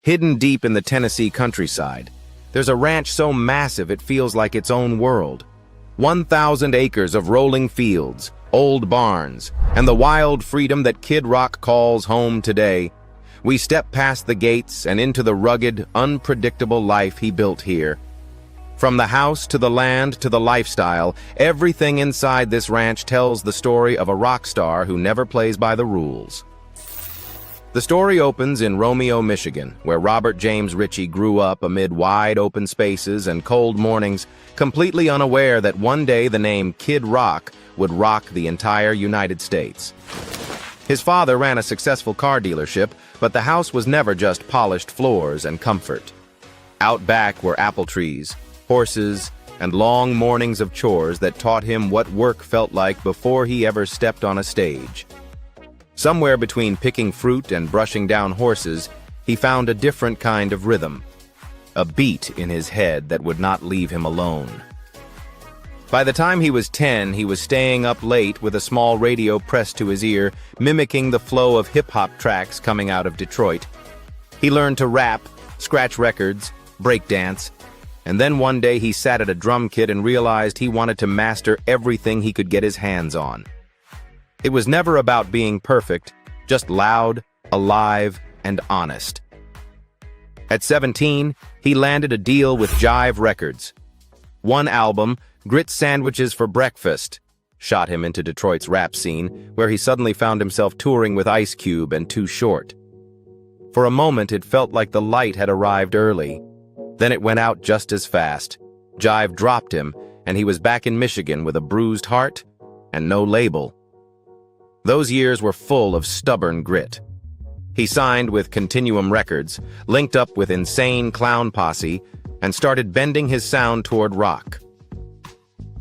Hidden deep in the Tennessee countryside, there's a ranch so massive it feels like its own world. 1,000 acres of rolling fields, old barns, and the wild freedom that Kid Rock calls home today. We step past the gates and into the rugged, unpredictable life he built here. From the house to the land to the lifestyle, everything inside this ranch tells the story of a rock star who never plays by the rules. The story opens in Romeo, Michigan, where Robert James Ritchie grew up amid wide open spaces and cold mornings, completely unaware that one day the name Kid Rock would rock the entire United States. His father ran a successful car dealership, but the house was never just polished floors and comfort. Out back were apple trees, horses, and long mornings of chores that taught him what work felt like before he ever stepped on a stage. Somewhere between picking fruit and brushing down horses, he found a different kind of rhythm, a beat in his head that would not leave him alone. By the time he was 10, he was staying up late with a small radio pressed to his ear, mimicking the flow of hip-hop tracks coming out of Detroit. He learned to rap, scratch records, breakdance, and then one day he sat at a drum kit and realized he wanted to master everything he could get his hands on. It was never about being perfect, just loud, alive, and honest. At 17, he landed a deal with Jive Records. One album, Grit Sandwiches for Breakfast, shot him into Detroit's rap scene, where he suddenly found himself touring with Ice Cube and Too Short. For a moment, it felt like the light had arrived early. Then it went out just as fast. Jive dropped him, and he was back in Michigan with a bruised heart and no label. Those years were full of stubborn grit. He signed with Continuum Records, linked up with Insane Clown Posse, and started bending his sound toward rock.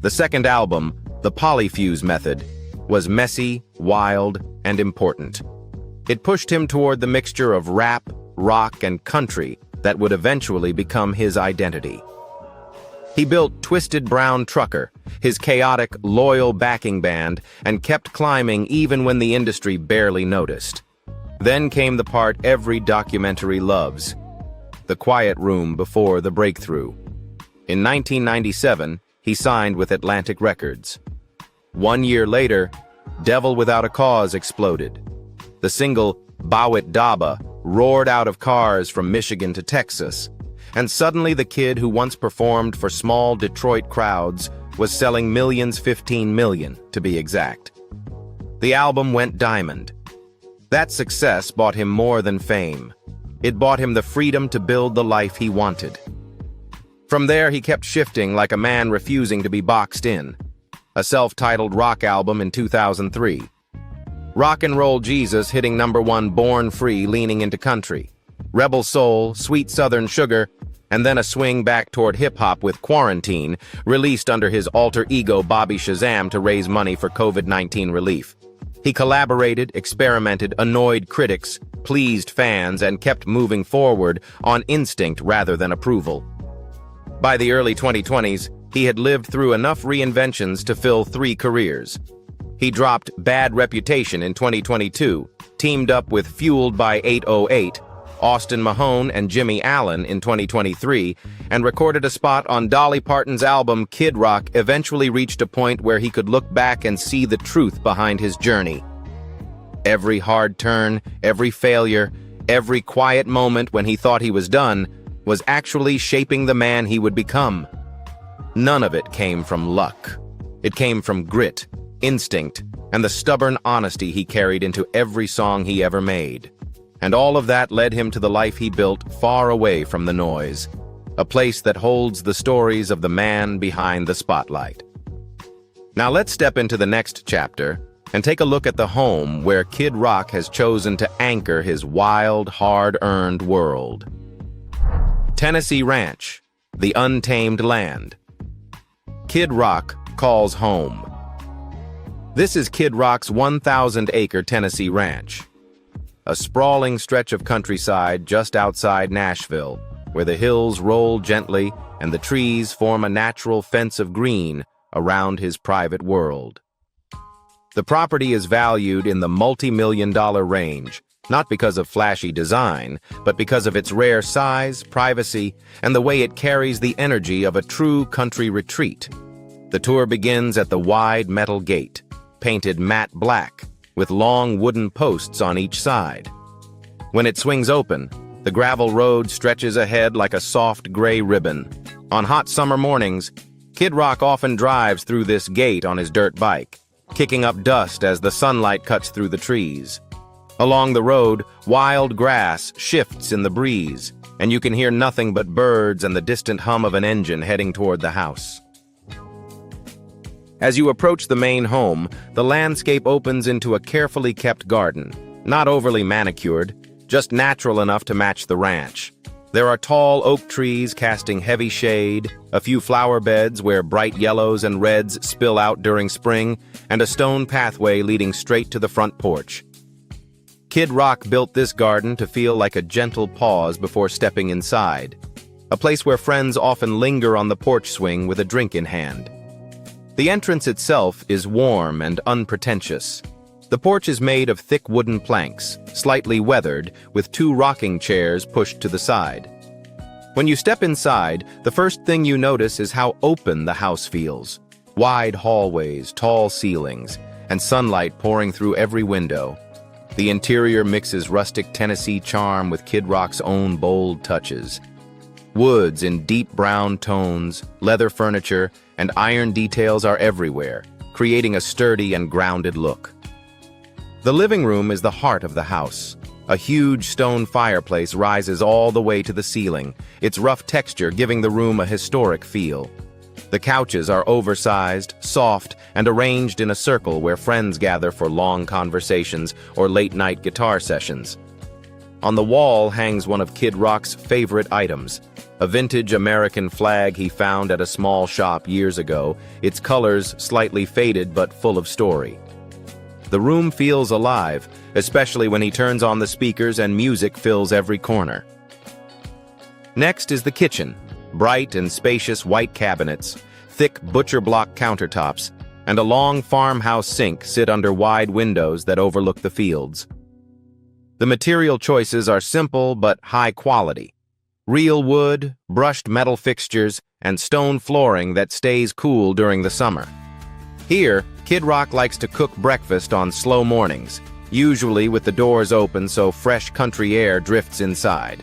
The second album, The Polyfuse Method, was messy, wild, and important. It pushed him toward the mixture of rap, rock, and country that would eventually become his identity. He built Twisted Brown Trucker, his chaotic, loyal backing band, and kept climbing even when the industry barely noticed. Then came the part every documentary loves, the quiet room before the breakthrough. In 1997, he signed with Atlantic Records. 1 year later, Devil Without a Cause exploded. The single Bowit Daba roared out of cars from Michigan to Texas, and suddenly the kid who once performed for small Detroit crowds was selling millions, 15 million to be exact. The album went diamond. That success bought him more than fame. It bought him the freedom to build the life he wanted. From there, he kept shifting like a man refusing to be boxed in. A self-titled rock album in 2003. Rock and Roll Jesus hitting #1 Born Free, leaning into country. Rebel Soul, Sweet Southern Sugar, and then a swing back toward hip-hop with Quarantine, released under his alter ego Bobby Shazam to raise money for COVID-19 relief. He collaborated, experimented, annoyed critics, pleased fans, and kept moving forward on instinct rather than approval. By the early 2020s, he had lived through enough reinventions to fill 3 careers. He dropped Bad Reputation in 2022, teamed up with Fueled by 808, Austin Mahone and Jimmy Allen in 2023, and recorded a spot on Dolly Parton's album Kid Rock. Eventually reached a point where he could look back and see the truth behind his journey. Every hard turn, every failure, every quiet moment when he thought he was done, was actually shaping the man he would become. None of it came from luck. It came from grit, instinct, and the stubborn honesty he carried into every song he ever made. And all of that led him to the life he built far away from the noise, a place that holds the stories of the man behind the spotlight. Now let's step into the next chapter and take a look at the home where Kid Rock has chosen to anchor his wild, hard-earned world. Tennessee Ranch, the untamed land. Kid Rock calls home. This is Kid Rock's 1,000-acre Tennessee ranch. A sprawling stretch of countryside just outside Nashville, where the hills roll gently and the trees form a natural fence of green around his private world. The property is valued in the multi-million-dollar range, Not because of flashy design, but because of its rare size, privacy, and the way it carries the energy of a true country retreat. The tour begins at the wide metal gate, painted matte black, with long wooden posts on each side. When it swings open, the gravel road stretches ahead like a soft gray ribbon. On hot summer mornings, Kid Rock often drives through this gate on his dirt bike, kicking up dust as the sunlight cuts through the trees. Along the road, wild grass shifts in the breeze, and you can hear nothing but birds and the distant hum of an engine heading toward the house. As you approach the main home, the landscape opens into a carefully kept garden, not overly manicured, just natural enough to match the ranch. There are tall oak trees casting heavy shade, a few flower beds where bright yellows and reds spill out during spring, and a stone pathway leading straight to the front porch. Kid Rock built this garden to feel like a gentle pause before stepping inside, a place where friends often linger on the porch swing with a drink in hand. The entrance itself is warm and unpretentious. The porch is made of thick wooden planks, slightly weathered, with 2 rocking chairs pushed to the side. When you step inside, the first thing you notice is how open the house feels. Wide hallways, tall ceilings, and sunlight pouring through every window. The interior mixes rustic Tennessee charm with Kid Rock's own bold touches. Woods in deep brown tones, leather furniture, and iron details are everywhere, creating a sturdy and grounded look. The living room is the heart of the house. A huge stone fireplace rises all the way to the ceiling, its rough texture giving the room a historic feel. The couches are oversized, soft, and arranged in a circle where friends gather for long conversations or late-night guitar sessions. On the wall hangs one of Kid Rock's favorite items, a vintage American flag he found at a small shop years ago, its colors slightly faded but full of story. The room feels alive, especially when he turns on the speakers and music fills every corner. Next is the kitchen. Bright and spacious white cabinets, thick butcher block countertops, and a long farmhouse sink sit under wide windows that overlook the fields. The material choices are simple but high quality. Real wood, brushed metal fixtures, and stone flooring that stays cool during the summer. Here, Kid Rock likes to cook breakfast on slow mornings, usually with the doors open so fresh country air drifts inside.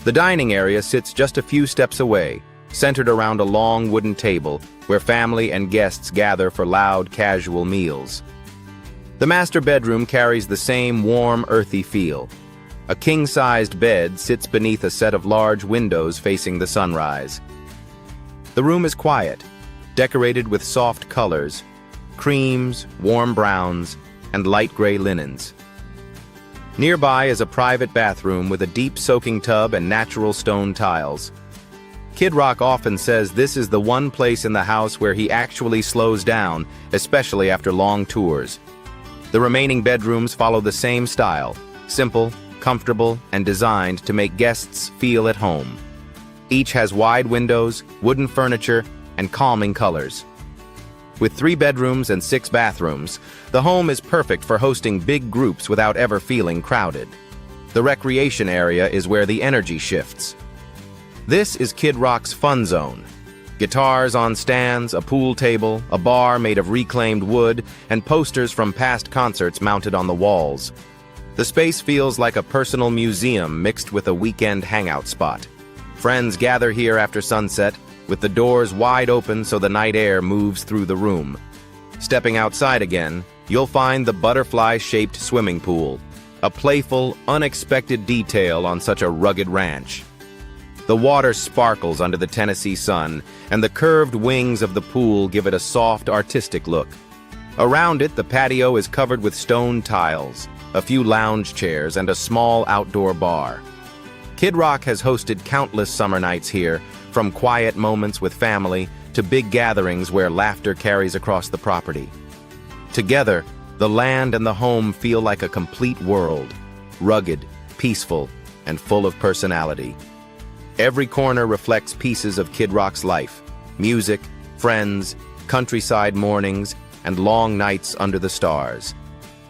The dining area sits just a few steps away, centered around a long wooden table where family and guests gather for loud, casual meals. The master bedroom carries the same warm, earthy feel. A king-sized bed sits beneath a set of large windows facing the sunrise. The room is quiet, decorated with soft colors, creams, warm browns, and light gray linens. Nearby is a private bathroom with a deep soaking tub and natural stone tiles. Kid Rock often says this is the one place in the house where he actually slows down, especially after long tours. The remaining bedrooms follow the same style, simple, comfortable, and designed to make guests feel at home. Each has wide windows, wooden furniture, and calming colors. With 3 bedrooms and 6 bathrooms, the home is perfect for hosting big groups without ever feeling crowded. The recreation area is where the energy shifts. This is Kid Rock's fun zone. Guitars on stands, a pool table, a bar made of reclaimed wood, and posters from past concerts mounted on the walls. The space feels like a personal museum mixed with a weekend hangout spot. Friends gather here after sunset, with the doors wide open so the night air moves through the room. Stepping outside again, you'll find the butterfly-shaped swimming pool, a playful, unexpected detail on such a rugged ranch. The water sparkles under the Tennessee sun, and the curved wings of the pool give it a soft, artistic look. Around it, the patio is covered with stone tiles, a few lounge chairs, and a small outdoor bar. Kid Rock has hosted countless summer nights here, from quiet moments with family to big gatherings where laughter carries across the property. Together, the land and the home feel like a complete world, rugged, peaceful, and full of personality. Every corner reflects pieces of Kid Rock's life: music, friends, countryside mornings, and long nights under the stars.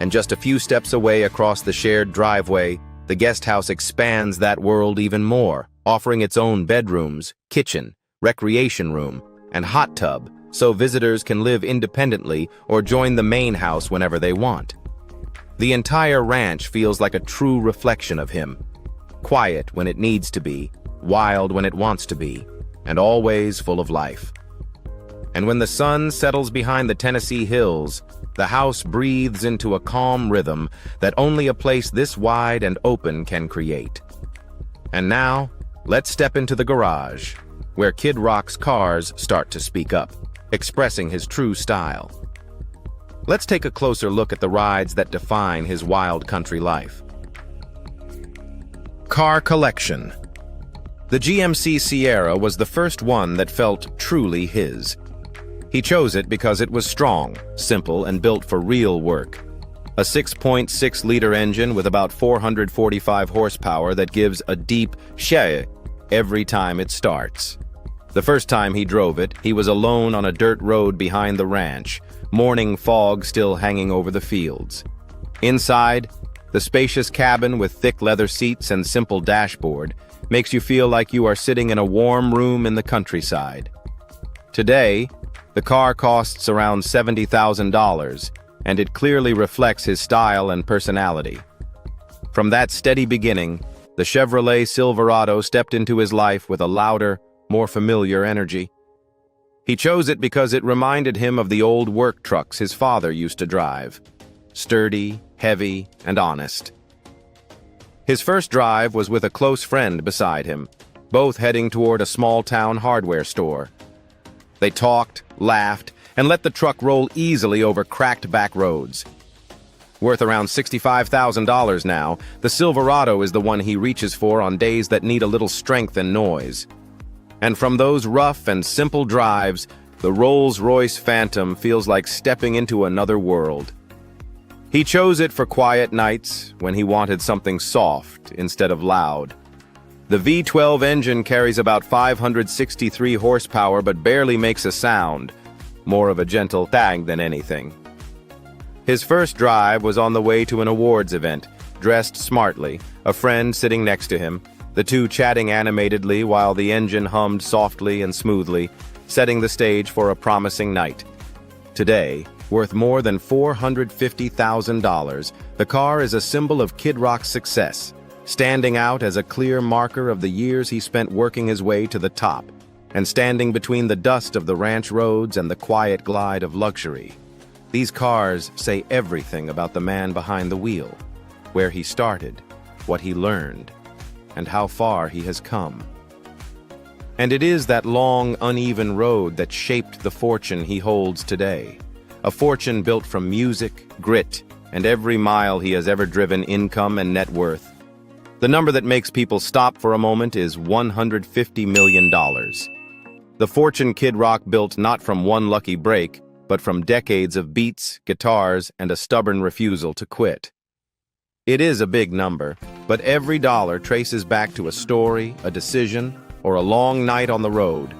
And just a few steps away across the shared driveway, the guest house expands that world even more, offering its own bedrooms, kitchen, recreation room, and hot tub, so visitors can live independently or join the main house whenever they want. The entire ranch feels like a true reflection of him. Quiet when it needs to be, wild when it wants to be, and always full of life. And when the sun settles behind the Tennessee hills, the house breathes into a calm rhythm that only a place this wide and open can create. And now, let's step into the garage, where Kid Rock's cars start to speak up, expressing his true style. Let's take a closer look at the rides that define his wild country life. Car collection. The GMC Sierra was the first one that felt truly his. He chose it because it was strong, simple, and built for real work. A 6.6-liter engine with about 445 horsepower that gives a deep sheh every time it starts. The first time he drove it, he was alone on a dirt road behind the ranch, morning fog still hanging over the fields. Inside, the spacious cabin with thick leather seats and simple dashboard makes you feel like you are sitting in a warm room in the countryside. Today, the car costs around $70,000, and it clearly reflects his style and personality. From that steady beginning, the Chevrolet Silverado stepped into his life with a louder, more familiar energy. He chose it because it reminded him of the old work trucks his father used to drive. Sturdy, heavy, and honest. His first drive was with a close friend beside him, both heading toward a small-town hardware store. They talked, laughed, and let the truck roll easily over cracked back roads. Worth around $65,000 now, the Silverado is the one he reaches for on days that need a little strength and noise. And from those rough and simple drives, the Rolls-Royce Phantom feels like stepping into another world. He chose it for quiet nights when he wanted something soft instead of loud. The V12 engine carries about 563 horsepower but barely makes a sound, more of a gentle tag than anything. His first drive was on the way to an awards event, dressed smartly, a friend sitting next to him, the two chatting animatedly while the engine hummed softly and smoothly, setting the stage for a promising night. Today, worth more than $450,000, the car is a symbol of Kid Rock's success, standing out as a clear marker of the years he spent working his way to the top, and standing between the dust of the ranch roads and the quiet glide of luxury. These cars say everything about the man behind the wheel, where he started, what he learned, and how far he has come. And it is that long, uneven road that shaped the fortune he holds today. A fortune built from music, grit, and every mile he has ever driven, income and net worth. The number that makes people stop for a moment is $150 million. The fortune Kid Rock built not from one lucky break, but from decades of beats, guitars, and a stubborn refusal to quit. It is a big number, but every dollar traces back to a story, a decision, or a long night on the road.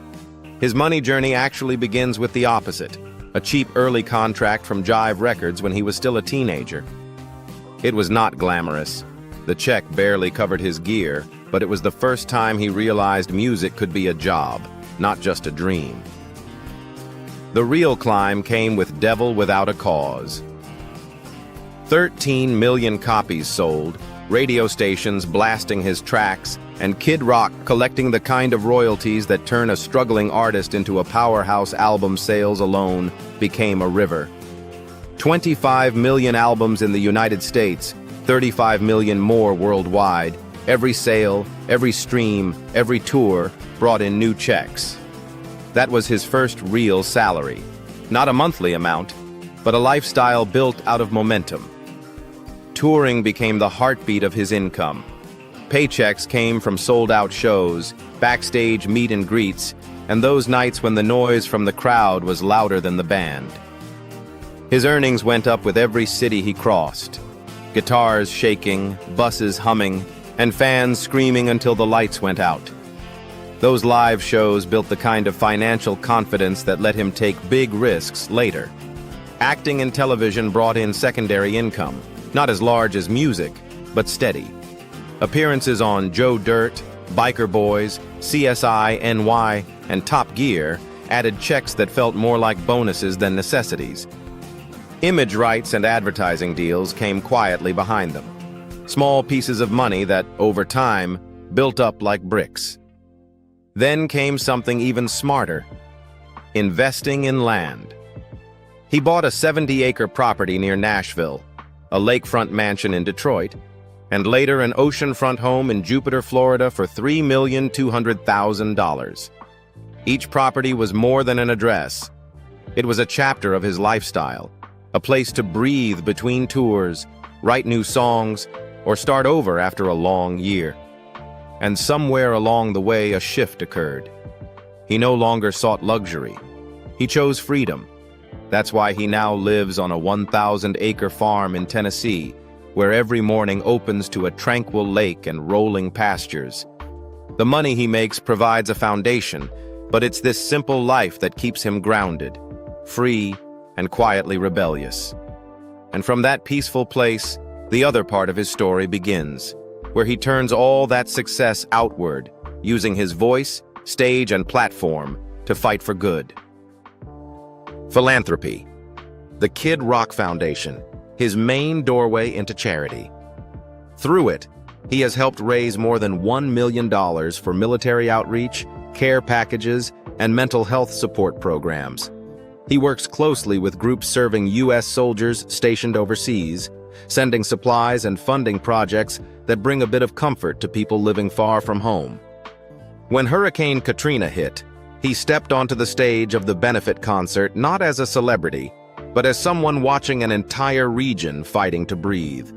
His money journey actually begins with the opposite, a cheap early contract from Jive Records when he was still a teenager. It was not glamorous. The check barely covered his gear, but it was the first time he realized music could be a job, not just a dream. The real climb came with Devil Without a Cause. 13 million copies sold, radio stations blasting his tracks, and Kid Rock collecting the kind of royalties that turn a struggling artist into a powerhouse. Album sales alone became a river. 25 million albums in the United States, 35 million more worldwide. Every sale, every stream, every tour brought in new checks. That was his first real salary. Not a monthly amount, but a lifestyle built out of momentum. Touring became the heartbeat of his income. Paychecks came from sold-out shows, backstage meet and greets, and those nights when the noise from the crowd was louder than the band. His earnings went up with every city he crossed. Guitars shaking, buses humming, and fans screaming until the lights went out. Those live shows built the kind of financial confidence that let him take big risks later. Acting and television brought in secondary income, not as large as music, but steady. Appearances on Joe Dirt, Biker Boys, CSI, NY, and Top Gear added checks that felt more like bonuses than necessities. Image rights and advertising deals came quietly behind them. Small pieces of money that, over time, built up like bricks. Then came something even smarter: investing in land. He bought a 70-acre property near Nashville, a lakefront mansion in Detroit, and later an oceanfront home in Jupiter, Florida for $3,200,000. Each property was more than an address. It was a chapter of his lifestyle, a place to breathe between tours, write new songs, or start over after a long year. And somewhere along the way, a shift occurred. He no longer sought luxury. He chose freedom. That's why he now lives on a 1,000-acre farm in Tennessee, where every morning opens to a tranquil lake and rolling pastures. The money he makes provides a foundation, but it's this simple life that keeps him grounded, free, and quietly rebellious. And from that peaceful place, the other part of his story begins, where he turns all that success outward, using his voice, stage, and platform to fight for good. Philanthropy. The Kid Rock Foundation, his main doorway into charity. Through it, he has helped raise more than $1 million for military outreach, care packages, and mental health support programs. He works closely with groups serving U.S. soldiers stationed overseas, sending supplies and funding projects that bring a bit of comfort to people living far from home. When Hurricane Katrina hit, he stepped onto the stage of the benefit concert not as a celebrity, but as someone watching an entire region fighting to breathe.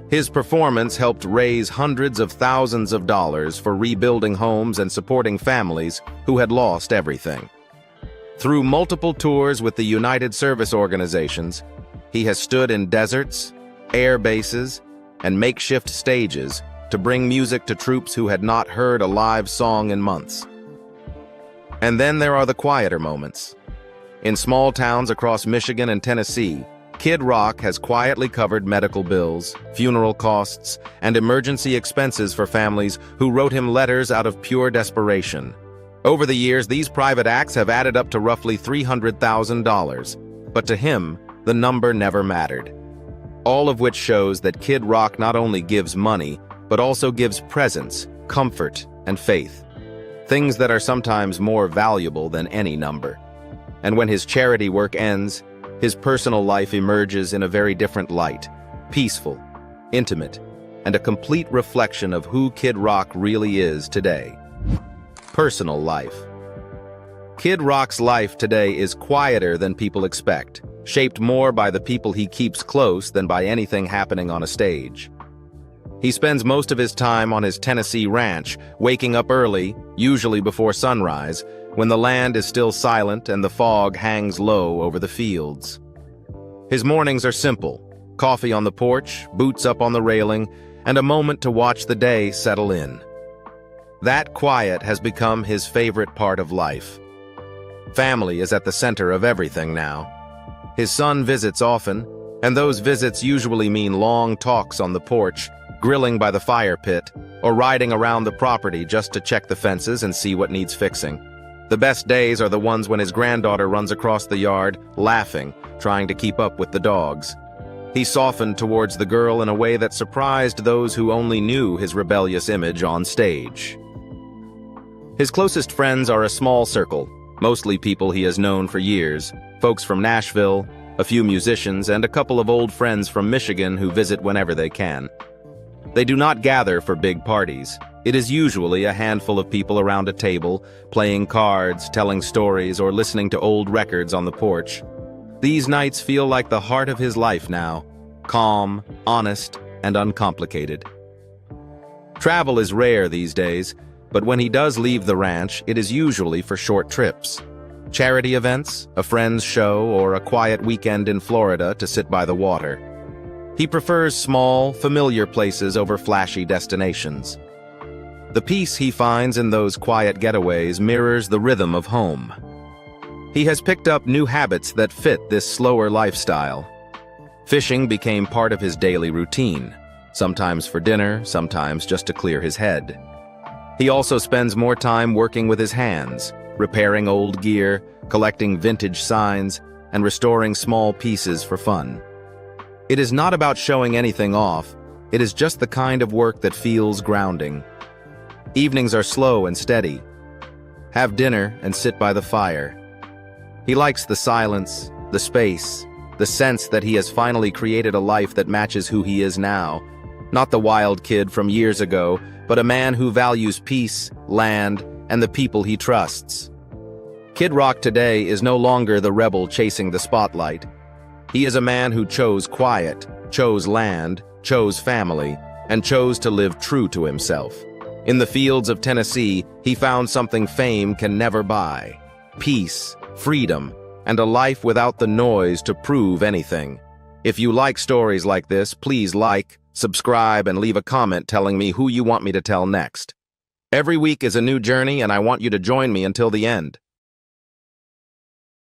His performance helped raise hundreds of thousands of dollars for rebuilding homes and supporting families who had lost everything. Through multiple tours with the United Service Organizations, he has stood in deserts, air bases, and makeshift stages to bring music to troops who had not heard a live song in months. And then there are the quieter moments. In small towns across Michigan and Tennessee, Kid Rock has quietly covered medical bills, funeral costs, and emergency expenses for families who wrote him letters out of pure desperation. Over the years, these private acts have added up to roughly $300,000, but to him, the number never mattered. All of which shows that Kid Rock not only gives money, but also gives presence, comfort, and faith. Things that are sometimes more valuable than any number. And when his charity work ends, his personal life emerges in a very different light, peaceful, intimate, and a complete reflection of who Kid Rock really is today. Personal life. Kid Rock's life today is quieter than people expect, shaped more by the people he keeps close than by anything happening on a stage. He spends most of his time on his Tennessee ranch, waking up early, usually before sunrise, when the land is still silent and the fog hangs low over the fields. His mornings are simple: coffee on the porch, boots up on the railing, and a moment to watch the day settle in. That quiet has become his favorite part of life. Family is at the center of everything now. His son visits often, and those visits usually mean long talks on the porch, grilling by the fire pit, or riding around the property just to check the fences and see what needs fixing. The best days are the ones when his granddaughter runs across the yard, laughing, trying to keep up with the dogs. He softened towards the girl in a way that surprised those who only knew his rebellious image on stage. His closest friends are a small circle, mostly people he has known for years, folks from Nashville, a few musicians, and a couple of old friends from Michigan who visit whenever they can. They do not gather for big parties. It is usually a handful of people around a table, playing cards, telling stories, or listening to old records on the porch. These nights feel like the heart of his life now, calm, honest, and uncomplicated. Travel is rare these days, but when he does leave the ranch, it is usually for short trips. Charity events, a friend's show, or a quiet weekend in Florida to sit by the water. He prefers small, familiar places over flashy destinations. The peace he finds in those quiet getaways mirrors the rhythm of home. He has picked up new habits that fit this slower lifestyle. Fishing became part of his daily routine, sometimes for dinner, sometimes just to clear his head. He also spends more time working with his hands, repairing old gear, collecting vintage signs, and restoring small pieces for fun. It is not about showing anything off, it is just the kind of work that feels grounding. Evenings are slow and steady. Have dinner and sit by the fire. He likes the silence, the space, the sense that he has finally created a life that matches who he is now. Not the wild kid from years ago, but a man who values peace, land, and the people he trusts. Kid Rock today is no longer the rebel chasing the spotlight. He is a man who chose quiet, chose land, chose family, and chose to live true to himself. In the fields of Tennessee, he found something fame can never buy: peace, freedom, and a life without the noise to prove anything. If you like stories like this, please like, subscribe, and leave a comment telling me who you want me to tell next. Every week is a new journey, and I want you to join me until the end.